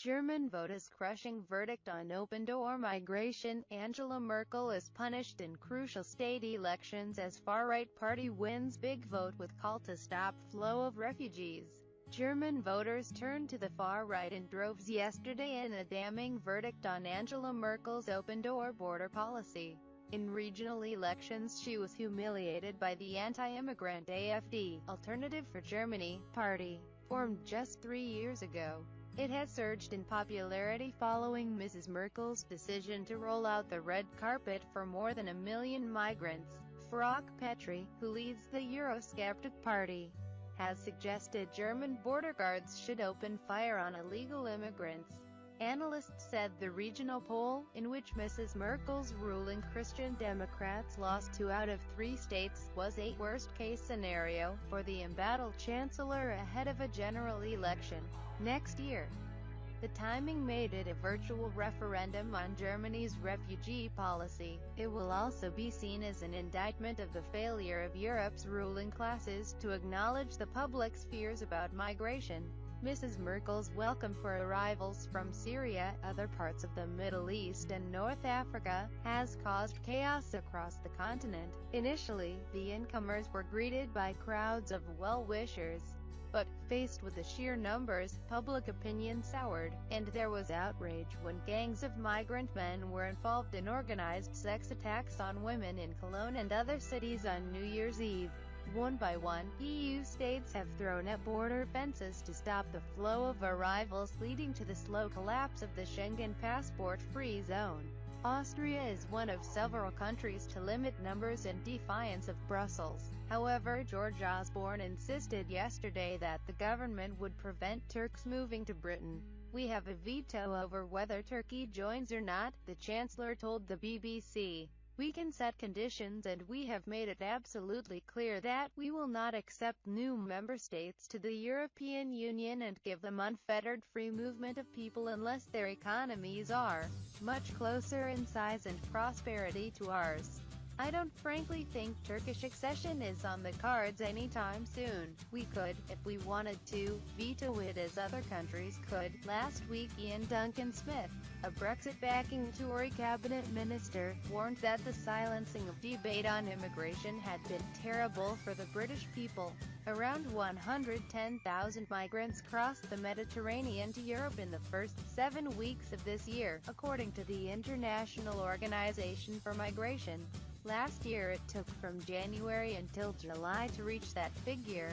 German voters' crushing verdict on open-door migration. Angela Merkel is punished in crucial state elections as far-right party wins big vote with call to stop flow of refugees. German voters turned to the far right in droves yesterday in a damning verdict on Angela Merkel's open-door border policy. In regional elections she was humiliated by the anti-immigrant AfD, Alternative for Germany, party, formed just 3 years ago. It had surged in popularity following Mrs. Merkel's decision to roll out the red carpet for more than 1 million migrants. Frauke Petry, who leads the Eurosceptic party, has suggested German border guards should open fire on illegal immigrants. Analysts said the regional poll, in which Mrs. Merkel's ruling Christian Democrats lost 2 out of 3 states, was a worst-case scenario for the embattled chancellor ahead of a general election next year. The timing made it a virtual referendum on Germany's refugee policy. It will also be seen as an indictment of the failure of Europe's ruling classes to acknowledge the public's fears about migration. Mrs. Merkel's welcome for arrivals from Syria, other parts of the Middle East and North Africa, has caused chaos across the continent. Initially, the incomers were greeted by crowds of well-wishers. But, faced with the sheer numbers, public opinion soured, and there was outrage when gangs of migrant men were involved in organized sex attacks on women in Cologne and other cities on New Year's Eve. One by one, EU states have thrown up border fences to stop the flow of arrivals, leading to the slow collapse of the Schengen passport-free zone. Austria is one of several countries to limit numbers in defiance of Brussels. However, George Osborne insisted yesterday that the government would prevent Turks moving to Britain. "We have a veto over whether Turkey joins or not," the Chancellor told the BBC. "We can set conditions and we have made it absolutely clear that we will not accept new member states to the European Union and give them unfettered free movement of people unless their economies are much closer in size and prosperity to ours. I don't frankly think Turkish accession is on the cards anytime soon. We could, if we wanted to, veto it as other countries could." Last week Ian Duncan-Smith, a Brexit-backing Tory cabinet minister, warned that the silencing of debate on immigration had been terrible for the British people. Around 110,000 migrants crossed the Mediterranean to Europe in the first 7 weeks of this year, according to the International Organization for Migration. Last year it took from January until July to reach that figure.